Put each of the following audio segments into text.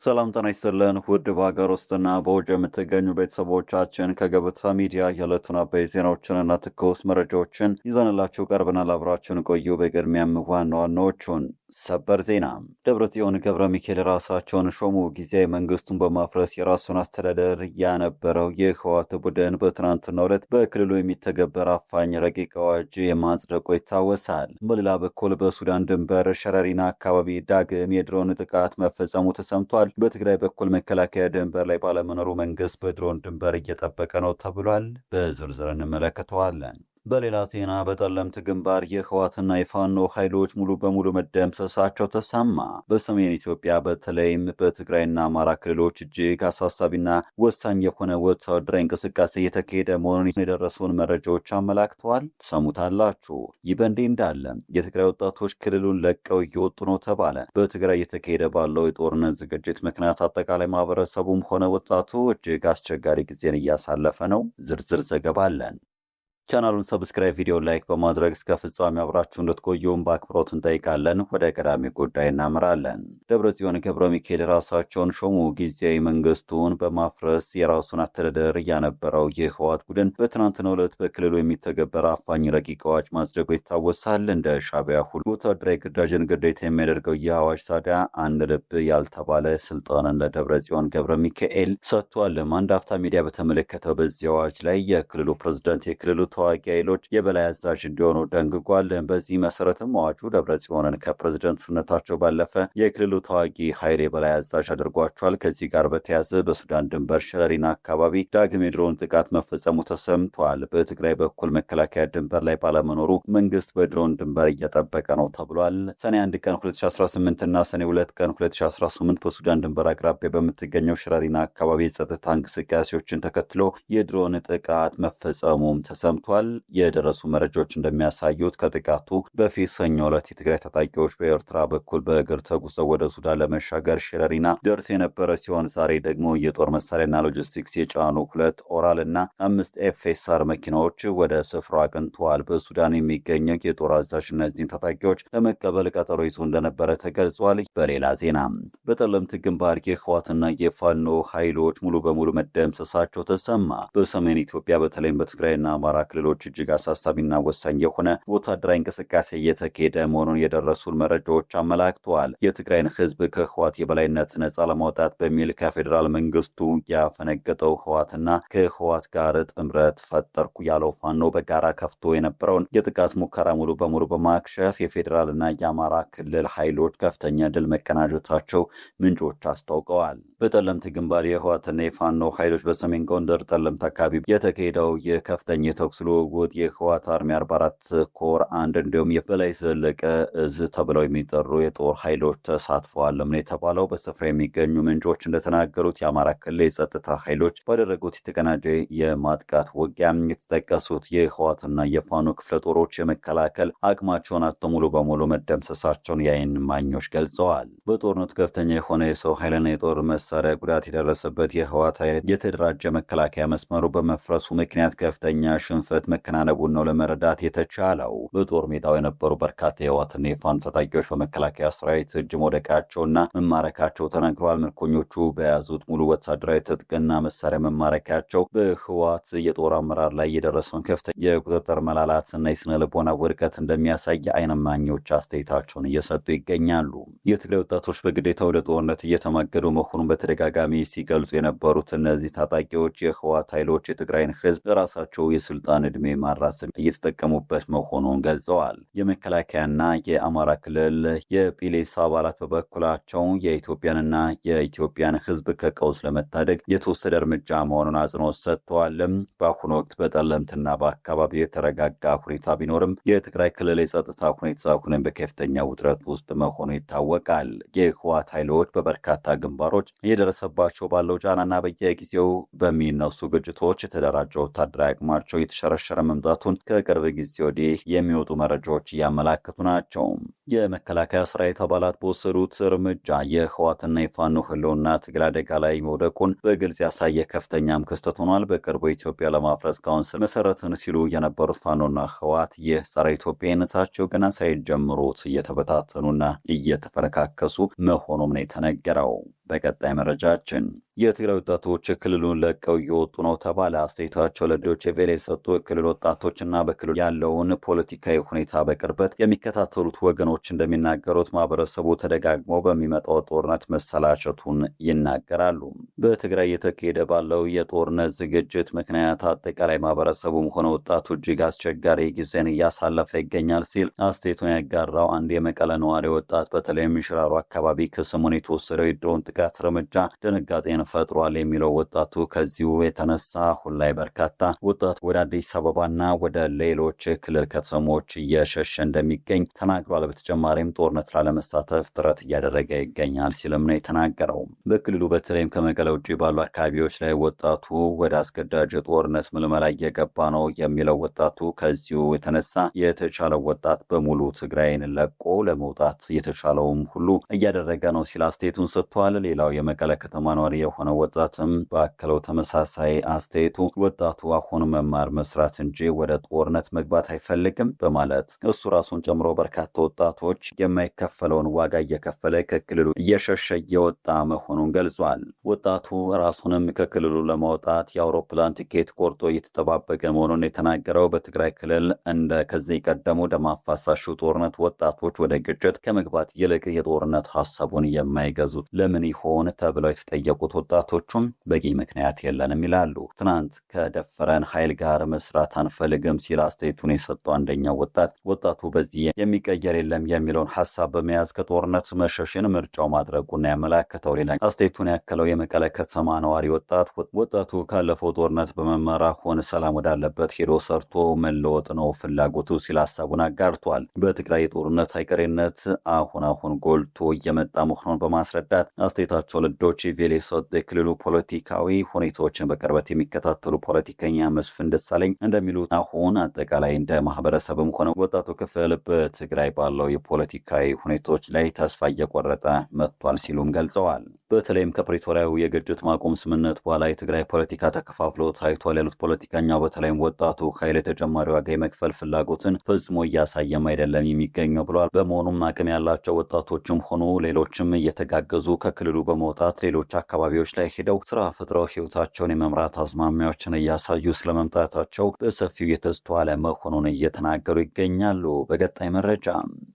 ሰላም ጤና ይስጥልን ውድ በሀገር ውስጥና በውጭ የምትገኙ ቤተሰቦቻችን ከገበታ ሚዲያ የዕለቱን አበይት ዜናዎችንና ትኩስ መረጃዎችን ይዘንላችሁ ቀርበናል። አብራችሁን ቆዩ። በቅድሚያም ዋና ዋናዎቹን ሰበር ዜና። ደብረጽዮን ገብረ ሚካኤል ራሳቸውን ሾሙ። ጊዜያዊ መንግስቱን በማፍረስ የራሱን አስተዳደር ያነበረው የህወሓት ቡድን በትናንትናው ዕለት በክልሉ የሚተገበር አፋኝ ረቂቅ አዋጅ የማጽደቁ ይታወሳል። በሌላ በኩል በሱዳን ድንበር ሸረሪና አካባቢ ዳግም የድሮን ጥቃት መፈጸሙ ተሰምቷል። በትግራይ በኩል መከላከያ ድንበር ላይ ባለመኖሩ መንግስት በድሮን ድንበር እየጠበቀ ነው ተብሏል። በዝርዝር እንመለከተዋለን። በሌላ ዜና በጠለምት ግንባር የህወሓትና የፋኖ ኃይሎች ሙሉ በሙሉ መደምሰሳቸው ተሰማ። በሰሜን ኢትዮጵያ በተለይም በትግራይና አማራ ክልሎች እጅግ አሳሳቢና ወሳኝ የሆነ ወታደራዊ እንቅስቃሴ እየተካሄደ መሆኑን የደረሱን መረጃዎች አመላክተዋል። ትሰሙታላችሁ። ይህ በእንዲህ እንዳለ የትግራይ ወጣቶች ክልሉን ለቀው እየወጡ ነው ተባለ። በትግራይ እየተካሄደ ባለው የጦርነት ዝግጅት ምክንያት አጠቃላይ ማህበረሰቡም ሆነ ወጣቱ እጅግ አስቸጋሪ ጊዜን እያሳለፈ ነው። ዝርዝር ዘገባ አለን። ቻናሉን ሰብስክራይብ፣ ቪዲዮ ላይክ በማድረግ እስከ ፍጻሜ አብራችሁ እንድትቆዩም በአክብሮት እንጠይቃለን። ወደ ቀዳሚ ጉዳይ እናምራለን። ደብረጽዮን ገብረ ሚካኤል ራሳቸውን ሾሙ። ጊዜያዊ መንግስቱን በማፍረስ የራሱን አስተዳደር ያነበረው የህወሓት ቡድን በትናንትናው ዕለት በክልሉ የሚተገበር አፋኝ ረቂቅ አዋጅ ማጽደቁ ይታወሳል። እንደ ሻዕቢያ ሁሉ ወታደራዊ ግዳጅን ግዴታ የሚያደርገው ይህ አዋጅ ታዲያ አንድ ልብ ያልተባለ ስልጣንን ለደብረጽዮን ገብረ ሚካኤል ሰጥቷል። አንድ አፍታ ሚዲያ በተመለከተው በዚህ አዋጅ ላይ የክልሉ ፕሬዝዳንት የክልሉ ተዋጊ ኃይሎች የበላይ አዛዥ እንዲሆኑ ደንግጓል። በዚህ መሰረትም አዋጁ ደብረጽዮንን ከፕሬዝደንትነታቸው ባለፈ የክልሉ ተዋጊ ኃይል የበላይ አዛዥ አድርጓቸዋል። ከዚህ ጋር በተያያዘ በሱዳን ድንበር ሸረሪና አካባቢ ዳግም የድሮን ጥቃት መፈጸሙ ተሰምቷል። በትግራይ በኩል መከላከያ ድንበር ላይ ባለመኖሩ መንግስት በድሮን ድንበር እየጠበቀ ነው ተብሏል። ሰኔ 1 ቀን 2018 እና ሰኔ 2 ቀን 2018 በሱዳን ድንበር አቅራቢያ በምትገኘው ሸረሪና አካባቢ የጸጥታ እንቅስቃሴዎችን ተከትሎ የድሮን ጥቃት መፈጸሙም ተሰምቷል። የደረሱ መረጃዎች እንደሚያሳዩት ከጥቃቱ በፊት ሰኞ ዕለት የትግራይ ታጣቂዎች በኤርትራ በኩል በእግር ተጉዘው ወደ ሱዳን ለመሻገር ሸረሪና ደርስ የነበረ ሲሆን ዛሬ ደግሞ የጦር መሳሪያና ሎጂስቲክስ የጫኑ 2 ኦራል እና 5 ኤፍኤስአር መኪናዎች ወደ ስፍራው አቅንተዋል። በሱዳን የሚገኘው የጦር አዛዥ እነዚህን ታጣቂዎች ለመቀበል ቀጠሮ ይዞ እንደነበረ ተገልጿል። በሌላ ዜና በጠለምት ግንባር የህወሓትና የፋኖ ኃይሎች ሙሉ በሙሉ መደምሰሳቸው ተሰማ። በሰሜን ኢትዮጵያ በተለይም በትግራይና አማራ ክልሎች እጅግ አሳሳቢና ወሳኝ የሆነ ወታደራዊ እንቅስቃሴ እየተካሄደ መሆኑን የደረሱን መረጃዎች አመላክተዋል። የትግራይን ህዝብ ከህወሓት የበላይነት ነጻ ለማውጣት በሚል ከፌዴራል መንግስቱ ያፈነገጠው ህወሓትና ከህወሓት ጋር ጥምረት ፈጠርኩ ያለው ፋኖ በጋራ ከፍቶ የነበረውን የጥቃት ሙከራ ሙሉ በሙሉ በማክሸፍ የፌዴራልና የአማራ ክልል ኃይሎች ከፍተኛ ድል መቀናጀታቸው ምንጮች አስታውቀዋል። በጠለምት ግንባር የህወሓትና የፋኖ ኃይሎች በሰሜን ጎንደር ጠለምት አካባቢ የተካሄደው የከፍተኛ የተኩስ ልውውጥ የህወሓት አርሚ 44 ኮር 1 እንዲሁም የበላይ ዘለቀ እዝ ተብለው የሚጠሩ የጦር ኃይሎች ተሳትፈዋል ነው የተባለው። በስፍራ የሚገኙ ምንጮች እንደተናገሩት የአማራ ክልል የጸጥታ ኃይሎች ባደረጉት የተቀናጀ የማጥቃት ውጊያ የተጠቀሱት የህወሓትና የፋኖ ክፍለ ጦሮች የመከላከል አቅማቸውን አጥተው ሙሉ በሙሉ መደምሰሳቸውን የዓይን እማኞች ገልጸዋል። በጦርነቱ ከፍተኛ የሆነ የሰው ኃይልና የጦር መሳሪያ ጉዳት የደረሰበት የህወሓት ኃይል የተደራጀ መከላከያ መስመሩ በመፍረሱ ምክንያት ከፍተኛ ሽንፈት መከናነቡን ነው ለመረዳት የተቻለው። በጦር ሜዳው የነበሩ በርካታ የህወሓትና የፋኖ ታጣቂዎች በመከላከያ ሰራዊት እጅ መውደቃቸውና መማረካቸው ተነግረዋል። ምርኮኞቹ በያዙት ሙሉ ወታደራዊ ትጥቅና መሳሪያ መማረካቸው በህወሓት የጦር አመራር ላይ የደረሰውን ከፍተኛ የቁጥጥር መላላትና የስነ ልቦና ውድቀት እንደሚያሳይ ዓይን እማኞች አስተያየታቸውን እየሰጡ ይገኛሉ። የትግራይ ወጣቶች በግዴታ ወደ ጦርነት እየተማገዱ መሆኑን በተደጋጋሚ ሲገልጹ የነበሩት እነዚህ ታጣቂዎች የህወሓት ኃይሎች የትግራይን ህዝብ ራሳቸው የስልጣን ዕድሜ ማራዘም እየተጠቀሙበት መሆኑን ገልጸዋል። የመከላከያና የአማራ ክልል የጲሌሳ አባላት በበኩላቸው የኢትዮጵያንና የኢትዮጵያን ህዝብ ከቀውስ ለመታደግ የተወሰደ እርምጃ መሆኑን አጽንኦት ሰጥተዋል። በአሁኑ ወቅት በጠለምትና በአካባቢው የተረጋጋ ሁኔታ ቢኖርም የትግራይ ክልል የጸጥታ ሁኔታ አሁንም በከፍተኛ ውጥረት ውስጥ መሆኑ ይታወቃል። የህወሓት ኃይሎች በበርካታ ግንባሮች እየደረሰባቸው ባለው ጫናና በየጊዜው በሚነሱ ግጭቶች የተደራጀ ወታደራዊ አቅማቸው የተሸረሸረ መምጣቱን ከቅርብ ጊዜ ወዲህ የሚወጡ መረጃዎች እያመላከቱ ናቸው። የመከላከያ ሰራዊት አባላት በወሰዱት እርምጃ የህወሓትና የፋኖ ህልውና ትግል አደጋ ላይ መውደቁን በግልጽ ያሳየ ከፍተኛም ክስተት ሆኗል። በቅርቡ ኢትዮጵያ ለማፍረስ ካውንስል መሰረትን ሲሉ የነበሩት ፋኖና ህወሓት ይህ ጸረ ኢትዮጵያዊነታቸው ገና ሳይጀምሩት እየተበታተኑና እየተፈረካከሱ መሆኑም ነው የተነገረው። በቀጣይ መረጃችን የትግራይ ወጣቶች ክልሉን ለቀው እየወጡ ነው ተባለ። አስተያየታቸው ለዶይቼ ቬለ የሰጡ የክልል ወጣቶችና በክልሉ ያለውን ፖለቲካዊ ሁኔታ በቅርበት የሚከታተሉት ወገኖች እንደሚናገሩት ማህበረሰቡ ተደጋግሞ በሚመጣው ጦርነት መሰላቸቱን ይናገራሉ። በትግራይ እየተካሄደ ባለው የጦርነት ዝግጅት ምክንያት አጠቃላይ ማህበረሰቡም ሆነ ወጣቱ እጅግ አስቸጋሪ ጊዜን እያሳለፈ ይገኛል ሲል አስተያየቱን ያጋራው አንድ የመቀለ ነዋሪ ወጣት በተለይም ሽራሮ አካባቢ ከሰሞኑ የተወሰደው የድሮን ጥቃት እርምጃ ድንጋጤን ፈጥሯል የሚለው ወጣቱ ከዚሁ የተነሳ አሁን ላይ በርካታ ወጣቱ ወደ አዲስ አበባና ወደ ሌሎች ክልል ከተሞች እየሸሸ እንደሚገኝ ተናግሯል። በተጨማሪም ጦርነት ላለመሳተፍ ጥረት እያደረገ ይገኛል ሲልም ነው የተናገረው። በክልሉ በተለይም ከመቀለ ውጭ ባሉ አካባቢዎች ላይ ወጣቱ ወደ አስገዳጅ ጦርነት ምልመላ እየገባ ነው የሚለው ወጣቱ ከዚሁ የተነሳ የተቻለው ወጣት በሙሉ ትግራይን ለቆ ለመውጣት የተቻለውም ሁሉ እያደረገ ነው ሲል አስተያየቱን ሰጥቷል። ሌላው የመቀለ ከተማ ነዋሪ የሆነው ወጣትም ባከለው ተመሳሳይ አስተያየቱ ወጣቱ አሁን መማር መስራት እንጂ ወደ ጦርነት መግባት አይፈልግም በማለት እሱ ራሱን ጨምሮ በርካታ ወጣቶች የማይከፈለውን ዋጋ እየከፈለ ከክልሉ እየሸሸ እየወጣ መሆኑን ገልጿል። ወጣቱ ራሱንም ከክልሉ ለማውጣት የአውሮፕላን ቲኬት ቆርጦ እየተጠባበቀ መሆኑን የተናገረው በትግራይ ክልል እንደ ከዚህ ቀደሙ ደም አፋሳሹ ጦርነት ወጣቶች ወደ ግጭት ከመግባት ይልቅ የጦርነት ሀሳቡን የማይገዙት ለምን ይሆን ተብለው የተጠየቁት ወጣቶቹም በቂ ምክንያት የለንም ይላሉ። ትናንት ከደፈረን ኃይል ጋር መስራት አንፈልግም ሲል አስተያየቱን የሰጠው አንደኛው ወጣቱ በዚህ የሚቀየር የለም የሚለውን ሀሳብ በመያዝ ከጦርነት መሸሽን ምርጫው ማድረጉን ያመላከተው። ሌላ አስተያየቱን ያከለው የመቀለ ከተማ ነዋሪ ወጣቱ ካለፈው ጦርነት በመማር አሁን ሰላም ወዳለበት ሄዶ ሰርቶ መለወጥ ነው ፍላጎቱ ሲል ሀሳቡን አጋርቷል። በትግራይ የጦርነት አይቀሬነት አሁን ጎልቶ እየመጣ መሆኑን በማስረዳት አስተያየታቸው ለዶይቼ ቬለ የሰጡ የክልሉ ፖለቲካዊ ሁኔታዎችን በቅርበት የሚከታተሉ ፖለቲከኛ መስፍን ደሳለኝ እንደሚሉት አሁን አጠቃላይ እንደ ማህበረሰብም ሆነ ወጣቱ ክፍል በትግራይ ባለው የፖለቲካዊ ሁኔታዎች ላይ ተስፋ እየቆረጠ መጥቷል ሲሉም ገልጸዋል። በተለይም ከፕሪቶሪያው የግጭት ማቆም ስምምነት በኋላ የትግራይ ፖለቲካ ተከፋፍሎ ታይቷል ያሉት ፖለቲከኛው በተለይም ወጣቱ ኃይል ተጨማሪ ዋጋ የመክፈል ፍላጎትን ፈጽሞ እያሳየም አይደለም የሚገኘው ብሏል። በመሆኑም አቅም ያላቸው ወጣቶችም ሆኑ ሌሎችም እየተጋገዙ ከክልሉ በመውጣት ሌሎች አካባቢዎች ላይ ሄደው ስራ ፈጥረው ህይወታቸውን የመምራት አዝማሚያዎችን እያሳዩ ስለመምጣታቸው በሰፊው የተስተዋለ መሆኑን እየተናገሩ ይገኛሉ። በቀጣይ መረጃ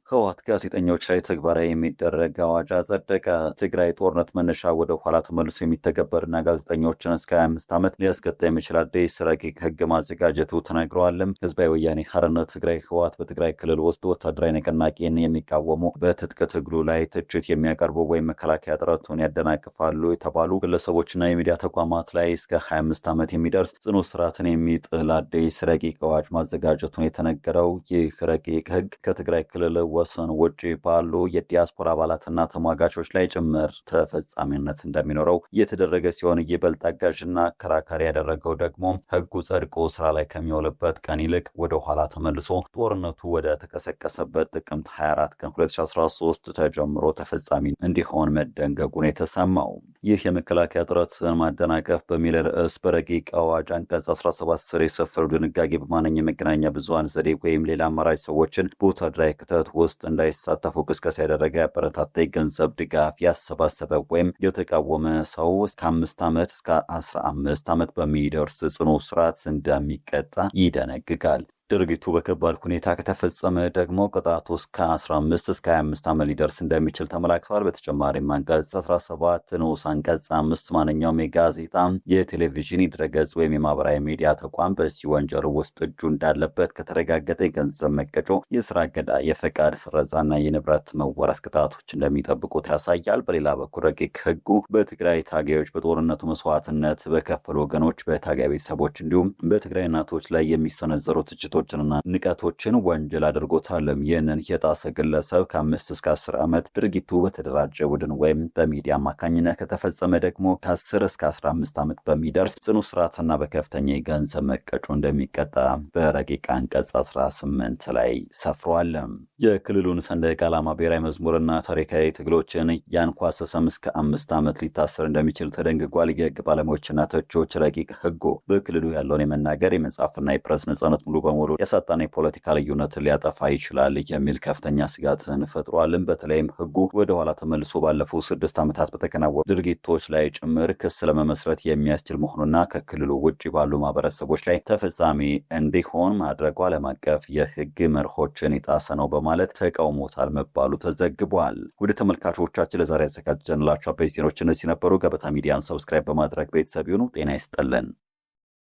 ህወሓት ጋዜጠኞች ላይ ተግባራዊ የሚደረግ አዋጅ አጸደቀ። ትግራይ ጦርነት መነሻ ወደ ኋላ ተመልሶ የሚተገበርና ጋዜጠኞችን እስከ 25 ዓመት ሊያስቀጣ የሚችል አዲስ ረቂቅ ህግ ማዘጋጀቱ ተነግረዋል። ህዝባዊ ወያኔ ሓርነት ትግራይ ህወሓት በትግራይ ክልል ውስጥ ወታደራዊ ንቅናቄን የሚቃወሙ በትጥቅ ትግሉ ላይ ትችት የሚያቀርቡ ወይም መከላከያ ጥረቱን ያደናቅፋሉ የተባሉ ግለሰቦችና የሚዲያ ተቋማት ላይ እስከ 25 ዓመት የሚደርስ ጽኑ እስራትን የሚጥል አዲስ ረቂቅ አዋጅ ማዘጋጀቱን የተነገረው ይህ ረቂቅ ህግ ከትግራይ ክልል ወሰን ውጪ ባሉ የዲያስፖራ አባላትና ተሟጋቾች ላይ ጭምር ተፈጻሚነት እንደሚኖረው የተደረገ ሲሆን ይበልጥ አጋዥና አከራካሪ ያደረገው ደግሞ ህጉ ጸድቆ ስራ ላይ ከሚውልበት ቀን ይልቅ ወደ ኋላ ተመልሶ ጦርነቱ ወደ ተቀሰቀሰበት ጥቅምት 24 ቀን 2013 ተጀምሮ ተፈጻሚ እንዲሆን መደንገጉን የተሰማው ይህ የመከላከያ ጥረትን ማደናቀፍ በሚል ርዕስ በረቂቅ አዋጅ አንቀጽ 17 ስር የሰፈረው ድንጋጌ በማንኛውም የመገናኛ ብዙሃን ዘዴ ወይም ሌላ አማራጭ ሰዎችን በወታደራዊ ክተት ውስጥ እንዳይሳተፉ ቅስቀሳ ያደረገ፣ ያበረታታ፣ ገንዘብ ድጋፍ ያሰባሰበ ወይም የተቃወመ ሰው እስከ 5 ዓመት እስከ 15 ዓመት በሚደርስ ጽኑ እስራት እንደሚቀጣ ይደነግጋል። ድርጊቱ በከባድ ሁኔታ ከተፈጸመ ደግሞ ቅጣቱ እስከ 15 እስከ 25 ዓመት ሊደርስ እንደሚችል ተመላክቷል። በተጨማሪም አንቀጽ 17 ንዑስ አንቀጽ 5 ማንኛውም የጋዜጣ የቴሌቪዥን ድረገጽ ወይም የማህበራዊ ሚዲያ ተቋም በዚህ ወንጀል ውስጥ እጁ እንዳለበት ከተረጋገጠ የገንዘብ መቀጮ፣ የስራ እገዳ፣ የፈቃድ ስረዛና የንብረት መወረስ ቅጣቶች እንደሚጠብቁት ያሳያል። በሌላ በኩል ረቂቅ ህጉ በትግራይ ታጋዮች በጦርነቱ መስዋዕትነት በከፈሉ ወገኖች፣ በታጋይ ቤተሰቦች እንዲሁም በትግራይ እናቶች ላይ የሚሰነዘሩ ትችቶች ድርጊቶችንና ንቀቶችን ወንጀል አድርጎታልም። ይህንን የጣሰ ግለሰብ ከ5 እስከ 10 ዓመት፣ ድርጊቱ በተደራጀ ቡድን ወይም በሚዲያ አማካኝነት ከተፈጸመ ደግሞ ከ10 እስከ 15 ዓመት በሚደርስ ጽኑ እስራትና በከፍተኛ የገንዘብ መቀጮ እንደሚቀጣ በረቂቅ አንቀጽ 18 ላይ ሰፍሯል። የክልሉን ሰንደቅ ዓላማ፣ ብሔራዊ መዝሙርና ታሪካዊ ትግሎችን ያንኳሰሰም እስከ 5 ዓመት ሊታሰር እንደሚችል ተደንግጓል። የህግ ባለሙያዎችና ተቺዎች ረቂቅ ህጉ በክልሉ ያለውን የመናገር የመጻፍና የፕሬስ ነጻነት ሙሉ በሙሉ ያሳጣና የፖለቲካ ልዩነትን ሊያጠፋ ይችላል የሚል ከፍተኛ ስጋትን ፈጥሯልም። በተለይም ህጉ ወደ ኋላ ተመልሶ ባለፉት 6 ዓመታት በተከናወኑ ድርጊቶች ላይ ጭምር ክስ ለመመስረት የሚያስችል መሆኑና ከክልሉ ውጭ ባሉ ማህበረሰቦች ላይ ተፈጻሚ እንዲሆን ማድረጉ ዓለም አቀፍ የህግ መርሆችን የጣሰ ነው በማለት ተቃውሞታል መባሉ ተዘግቧል። ወደ ተመልካቾቻችን ለዛሬ ያዘጋጀንላችሁ አበይት ዜናዎች እነዚህ ነበሩ። ገበታ ሚዲያን ሰብስክራይብ በማድረግ ቤተሰብ ይሁኑ። ጤና ይስጥልን።